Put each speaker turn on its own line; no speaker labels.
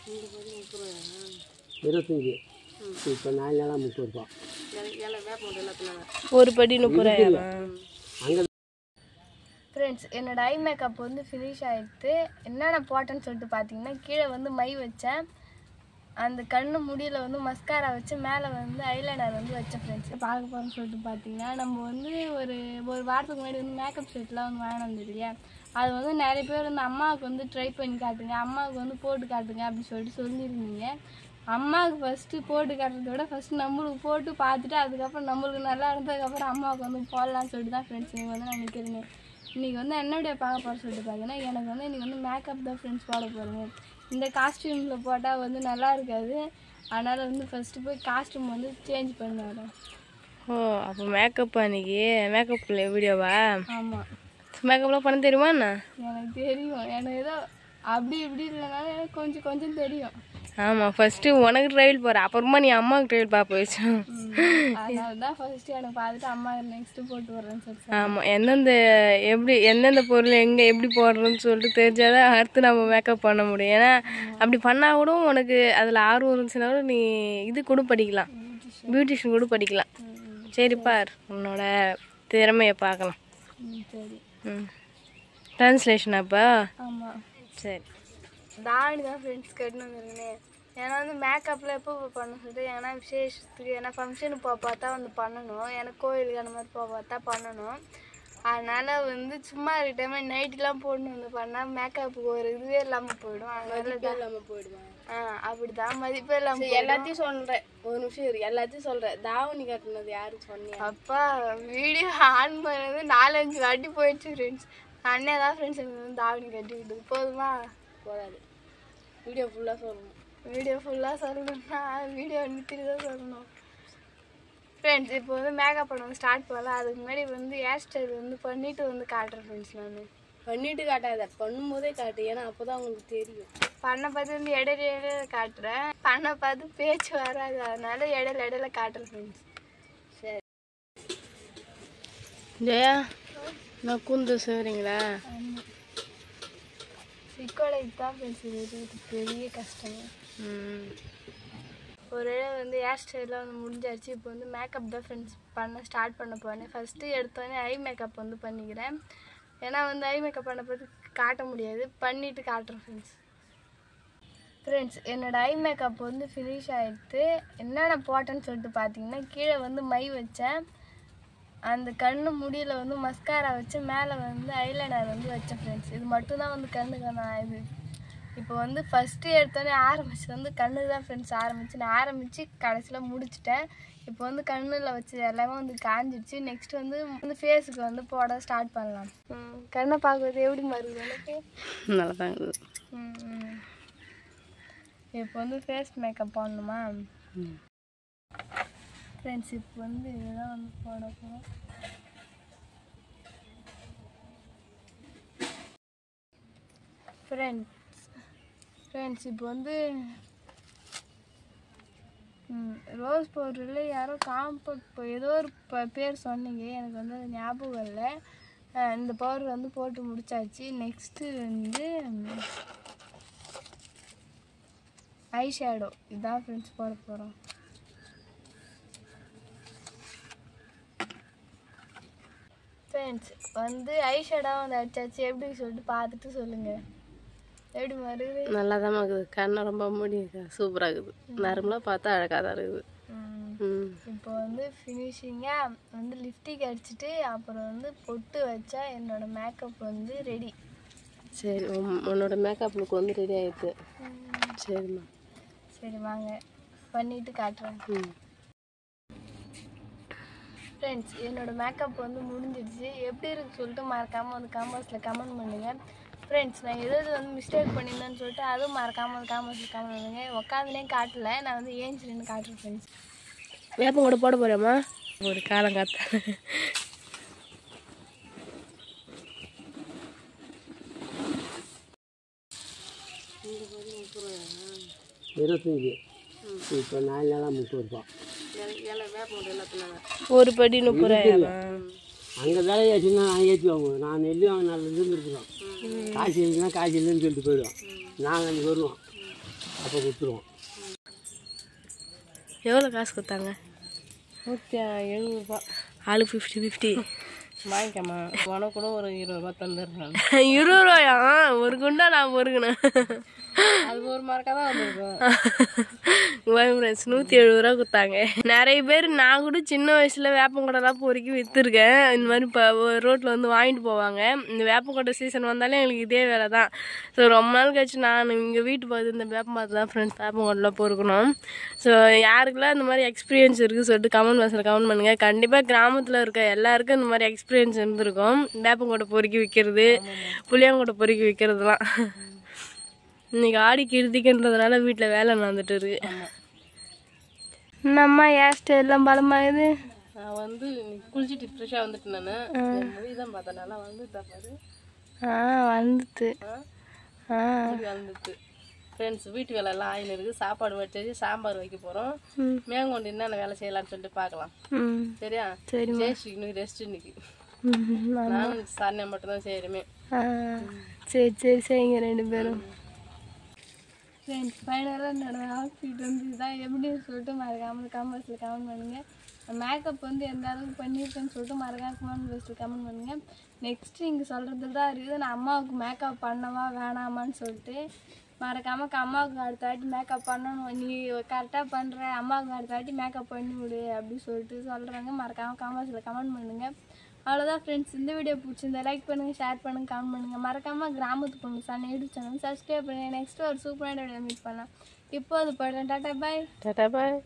25 இப்போ 4 நாளாக 30 ரூபா
ஒரு படி 30 ரூபாயா
அங்கே.
ஃப்ரெண்ட்ஸ் என்னோட ஐ மேக்கப் வந்து ஃபினிஷ் ஆகிடுது. என்னென்ன போட்டேன்னு சொல்லிட்டு பார்த்தீங்கன்னா, கீழே வந்து மை வச்சேன், அந்த கண்ணு முடியில் வந்து மஸ்காரா வச்சு, மேலே வந்து ஐலைனர் வந்து வச்சேன். ஃப்ரெண்ட்ஸ் பார்க்க போகிறோன்னு சொல்லிட்டு பார்த்தீங்கன்னா, நம்ம வந்து ஒரு வாரத்துக்கு முன்னாடி வந்து மேக்கப் செட்லாம் வந்து வாங்கிட்டு வந்தது இல்லையா, அது வந்து நிறைய பேர் வந்து அம்மாவுக்கு வந்து ட்ரை பண்ணி காட்டுங்க, அம்மாவுக்கு வந்து போட்டு காட்டுங்க அப்படின்னு சொல்லிட்டு சொல்லியிருந்தீங்க. அம்மாவுக்கு ஃபஸ்ட்டு போட்டு காட்டுறத விட ஃபஸ்ட்டு நம்மளுக்கு போட்டு பார்த்துட்டு அதுக்கப்புறம் நம்மளுக்கு நல்லா இருந்ததுக்கப்புறம் அம்மாவுக்கு வந்து போடலான்னு சொல்லிட்டு தான் ஃப்ரெண்ட்ஸ் நீங்கள் வந்து நான் நிற்கிறேன். இன்றைக்கி வந்து என்னுடைய பார்க்க போகிற சொல்லிட்டு பார்த்தீங்கன்னா, எனக்கு வந்து இன்றைக்கி வந்து மேக்கப் தான் ஃப்ரெண்ட்ஸ் போட போகிறேன். இந்த காஸ்டியூமில் போட்டால் வந்து நல்லா இருக்காது, அதனால் வந்து ஃபஸ்ட்டு போய் காஸ்டியூம் வந்து சேஞ்ச் பண்ணி வரேன்.
ஓ அப்போ மேக்கப் அன்றைக்கி மேக்கப்பில் வீடியோவா?
ஆமாம்,
மேக்கப்லாம் பண்ண தெரியுமா என்ன?
எனக்கு தெரியும், எனக்கு ஏதோ அப்படி இப்படி இல்லைனாலும் எனக்கு கொஞ்சம் கொஞ்சம் தெரியும்.
ஆமாம், ஃபஸ்ட்டு உனக்கு ட்ரையல் போகிற, அப்புறமா நீ அம்மாவுக்கு ட்ரையல் பார்ப்ப வச்சு.
அதனால தான் ஃபஸ்ட்டு எனக்கு பார்த்துட்டு அம்மா நெக்ஸ்ட்டு போட்டு வர்றேன்னு சொல்லிட்டு.
ஆமாம், எந்தெந்த பொருள் எங்கே எப்படி போடுறோன்னு சொல்லிட்டு தெரிஞ்சாதான் அடுத்து நம்ம மேக்கப் பண்ண முடியும். ஏன்னா அப்படி பண்ணால் கூட உனக்கு அதில் ஆர்வம் இருந்துச்சுன்னா கூட நீ இது கூட படிக்கலாம், பியூட்டிஷியன் கூட படிக்கலாம். சரி பார், உன்னோட திறமையை பார்க்கலாம்.
சரி.
ட்ரான்ஸ்லேஷன் அப்போ?
ஆமாம்.
சரி.
தாவணி தான் ஃப்ரெண்ட்ஸ் கட்டினு வந்துருக்கேன். ஏன்னா வந்து மேக்கப்பில் எப்போ பண்ண சொல்லிட்டு, ஏன்னா விசேஷத்துக்கு ஏன்னா ஃபங்க்ஷனுக்கு போக பார்த்தா வந்து பண்ணணும், ஏன்னா கோயிலுக்கு அந்த மாதிரி போக பார்த்தா பண்ணணும். அதனால் வந்து சும்மா இருக்க டைமில் நைட்டுலாம் போடணும் வந்து பண்ணால் மேக்கப்புக்கு ஒரு இதுவே இல்லாமல் போயிடும். அதனால
இல்லாமல் போயிடுவேன்.
அப்படி தான் மதிப்பே இல்லாமல்.
எல்லாத்தையும் சொல்கிறேன், ஒரு நிமிஷம் எல்லாத்தையும் சொல்கிறேன். தாவணி கட்டினது யாரும் சொன்னீங்க?
அப்பா வீடியோ ஆன் பண்ணது 4-5 வாட்டி போயிடுச்சு ஃப்ரெண்ட்ஸ். அண்ணே தான் ஃப்ரெண்ட்ஸ் எனக்கு வந்து தாவணி கட்டி விட்டது. போதுமா?
போதாது, வீடியோ ஃபுல்லாக சொல்லணும்.
வீடியோ ஃபுல்லாக சொல்லணும்னா வீடியோ நிறுத்திட்டு தான் சொல்லணும். ஃப்ரெண்ட்ஸ் இப்போ வந்து மேக்கப் பண்ண வந்து ஸ்டார்ட் பண்ணலாம். அதுக்கு முன்னாடி வந்து ஹேர் ஸ்டைல் வந்து பண்ணிவிட்டு வந்து காட்டுறேன் ஃப்ரெண்ட்ஸ். நான்
பண்ணிட்டு காட்டாத, பண்ணும்போதே காட்டு, ஏன்னா அப்போ தான் உங்களுக்கு தெரியும்.
பண்ண பார்த்து வந்து இடையில காட்டுறேன், பண்ண பார்த்து பேச்சு வராது, அதனால இடையில காட்டுறேன் ஃப்ரெண்ட்ஸ்.
சரி ஜெயா, நான் கூந்து செய்கிறீங்களா?
சிக்கோலைக்கு தான் ஃப்ரெண்ட்ஸ் பெரிய கஷ்டம். ஒரு வந்து ஹேர் ஸ்டைலாம் வந்து முடிஞ்சாச்சு. இப்போ வந்து மேக்கப் தான் ஃப்ரெண்ட்ஸ் ஸ்டார்ட் பண்ண போனேன். ஃபஸ்ட்டு எடுத்தோடனே ஐ மேக்கப் வந்து பண்ணிக்கிறேன், ஏன்னா வந்து ஐ மேக்கப் பண்ண பார்த்து காட்ட முடியாது, பண்ணிவிட்டு காட்டுறேன் ஃப்ரெண்ட்ஸ். என்னோடய ஐ மேக்கப் வந்து ஃபினிஷ் ஆகிடுது. என்னென்ன போட்டேன்னு சொல்லிட்டு பார்த்தீங்கன்னா, கீழே வந்து மை வச்சேன், அந்த கண்ணு முடியில் வந்து மஸ்காரா வச்சு, மேலே வந்து ஐலைனர் வந்து வச்சேன் ஃப்ரெண்ட்ஸ். இது மட்டும்தான் வந்து கண்ணுக்கு நான் இது இப்போ வந்து ஃபஸ்ட்டு எடுத்தோடனே ஆரம்பிச்சு வந்து கண்ணுக்கு தான் ஃப்ரெண்ட்ஸ் நான் ஆரம்பித்து கடைசியில் முடிச்சிட்டேன். இப்போ வந்து கண்ணில் வச்சு எல்லாமே வந்து காஞ்சிடுச்சு. நெக்ஸ்ட் வந்து ஃபேஸுக்கு வந்து போட ஸ்டார்ட் பண்ணலாம். கண்ணை பார்க்குறது எப்படி மறுக்குது எனக்கு?
நல்லா தான் இருக்குது.
இப்போ வந்து ஃபேஸ் மேக்கப் பண்ணணுமா ஃப்ரெண்ட்ஸ்? இப்போ வந்து இதுதான் வந்து போட போகிறோம். ஃப்ரெண்ட்ஸ் இப்போ வந்து ரோஸ் பவுடரில் யாரோ காம்பவுண்ட் ஏதோ ஒரு பேர் சொன்னீங்க, எனக்கு வந்து அது ஞாபகம் இல்லை. இந்த பவுடர் வந்து போட்டு முடிச்சாச்சு. நெக்ஸ்ட்டு வந்து ஐ ஷேடோ, இதுதான் ஃப்ரெண்ட்ஸ் போட போகிறோம். ஃப்ரெண்ட்ஸ் வந்து ஐ ஷேடோ வந்து அடிச்சாச்சு. எப்படி சொல்லிட்டு பார்த்துட்டு சொல்லுங்கள், எப்படி வருது?
நல்லா தான் இருக்குது, கண்ணை ரொம்ப முடியுது, சூப்பராக இருக்குது, நார்மலாக பார்த்தா அழகாக தான் இருக்குது.
இப்போ வந்து ஃபினிஷிங்காக வந்து லிப்ஸ்டிக் அடிச்சுட்டு அப்புறம் வந்து பொட்டு வச்சா என்னோட மேக்கப் வந்து ரெடி.
சரி, உன்னோட மேக்கப் லுக் வந்து ரெடி ஆகிடுது. சரிம்மா,
சரி வாங்க பண்ணிவிட்டு காட்டுறேன். ஃப்ரெண்ட்ஸ் என்னோடய மேக்கப் வந்து முடிஞ்சிடுச்சு. எப்படி இருக்குது சொல்லிட்டு மறக்காமல் வந்து காமெண்ட்ஸில் கமெண்ட் பண்ணுங்கள். ஃப்ரெண்ட்ஸ் நான் எதாவது வந்து மிஸ்டேக் பண்ணியிருந்தேன்னு சொல்லிட்டு அதுவும் மறக்காமல் காமெண்ட்ஸில் கமெண்ட் பண்ணுங்கள். உட்காந்துனே காட்டலை, நான் வந்து ஏஞ்சி நின்று காட்டுறேன் ஃப்ரெண்ட்ஸ்.
வேப்பம் கூட போட போகிறேம்மா, ஒரு காலம் காத்த
25 இப்போ 4 நாளாக 30 ரூபா.
ஒரு படி 30 ரூபாயா?
அங்கே வேலையை வச்சுன்னா நான் ஏற்றி வாங்குவோம். நான் நெல் வாங்கினாலேருந்து இருக்கிறோம், காசு இல்லைன்னா காசு இல்லைன்னு சொல்லிட்டு போயிடுவோம். நாங்கள் அன்றைக்கி வருவோம். அப்போ கொடுத்துருவோம்.
எவ்வளோ காசு கொடுத்தாங்க?
170 ரூபா.
ஆளுக்கு 50-50.
வாங்கிக்கம்மா, உனக்கு கூட ஒரு 20 ரூபா தந்துடுறேன்.
20 ரூபாயா? ஒரு குண்டா நான் பொறுக்கணும்.
அது ஒரு மார்க்காக தான் வந்திருக்கும்.
170 ரூபா கொடுத்தாங்க. நிறைய பேர் நான் கூட சின்ன வயசுல வேப்பங்கொடைலாம் பொறுக்கி விற்றுருக்கேன். இந்த மாதிரி இப்போ ரோட்டில் வந்து வாங்கிட்டு போவாங்க. இந்த வேப்பங்கொட்டை சீசன் வந்தாலே எங்களுக்கு இதே வேலை தான். ஸோ ரொம்ப நாள் கழிச்சு நான் இங்கே வீட்டு பார்த்து இந்த வேப்பம் பார்த்து தான் ஃப்ரெண்ட்ஸ் வேப்பங்கொட்டைலாம் பொறுக்கணும். ஸோ யாருக்கெல்லாம் இந்த மாதிரி எக்ஸ்பீரியன்ஸ் இருக்குது சொல்லிட்டு கமெண்ட் பாக்ஸில் கமெண்ட் பண்ணுங்கள். கண்டிப்பாக கிராமத்தில் இருக்க எல்லாருக்கும் இந்த மாதிரி எக்ஸ்பீரியன்ஸ் இருந்திருக்கும். வேப்பங்கொட்டை பொறுக்கி விற்கிறது, புளியாங்கொட்டை பொறுக்கி விற்கிறதுலாம். இன்னைக்கு ஆடி கிருத்திக்குன்றதுனால வீட்டில் வேலை நடந்துட்டு இருக்கு. நம்ம ஹேர் ஸ்டைல்லாம் பலமாகுது.
நான் வந்து குளிச்சுட்டு ஃப்ரெஷ்ஷாக வந்துட்டு நான் மொழி தான் பார்த்தேன். நல்லா வந்துட்டா பாரு.
வந்துட்டு
வந்துட்டு ஃப்ரெண்ட்ஸ் வீட்டு வேலை எல்லாம் ஆயில் இருக்குது. சாப்பாடு வச்சு சாம்பார் வைக்க போகிறோம். மேங்கொண்டு என்னென்ன வேலை செய்யலாம்னு சொல்லிட்டு பார்க்கலாம். சரியா? சரி. ஜெயஸ்ரீ ரெஸ்ட் இன்னைக்கு. நானும் சாரியா மட்டும்தான் செய்கிறேமே.
சரி சரி செய்யுங்க ரெண்டு பேரும்.
ஃப்ரெண்ட்ஸ் ஃபைனலாக என்னோட அவுட்ஃபிட் வந்து இதுதான் எப்படின்னு சொல்லிட்டு மறக்காமல் கமெண்ட்ஸில் கமெண்ட் பண்ணுங்கள். மேக்கப் வந்து எந்த அளவுக்கு பண்ணியிருக்கேன்னு சொல்லிட்டு மறக்காம கமெண்ட் பாக்ஸில் கமெண்ட் பண்ணுங்கள். நெக்ஸ்ட்டு இங்கே சொல்கிறது தான் இருக்குது. நான் அம்மாவுக்கு மேக்கப் பண்ணவா வேணாமான்னு சொல்லிட்டு மறக்காமல் அம்மாவுக்கு அடுத்த வாட்டி மேக்கப் பண்ணணும், நீ கரெக்டாக பண்ணுற, அம்மாவுக்கு அடுத்த வாட்டி மேக்கப் பண்ணி விடு அப்படின்னு சொல்லிட்டு சொல்கிறாங்க. மறக்காமல் கமெண்ட்ஸில் கமெண்ட் பண்ணுங்கள். அவ்வளோதான் ஃப்ரெண்ட்ஸ். இந்த வீடியோ பிடிச்சிருந்தா லைக் பண்ணுங்கள், ஷேர் பண்ணுங்கள், கமெண்ட் பண்ணுங்கள். மறக்காமல் கிராமத்து பொண்ணு சார் யூடியூப் சேனல் சப்ஸ்கிரைப் பண்ணுங்கள். நெக்ஸ்ட்டு ஒரு சூப்பரான வீடியோ மீட் பண்ணலாம். இப்போ அது போய்ட்டேன். டாட்டா பாய்.
டாட்டா பாய்.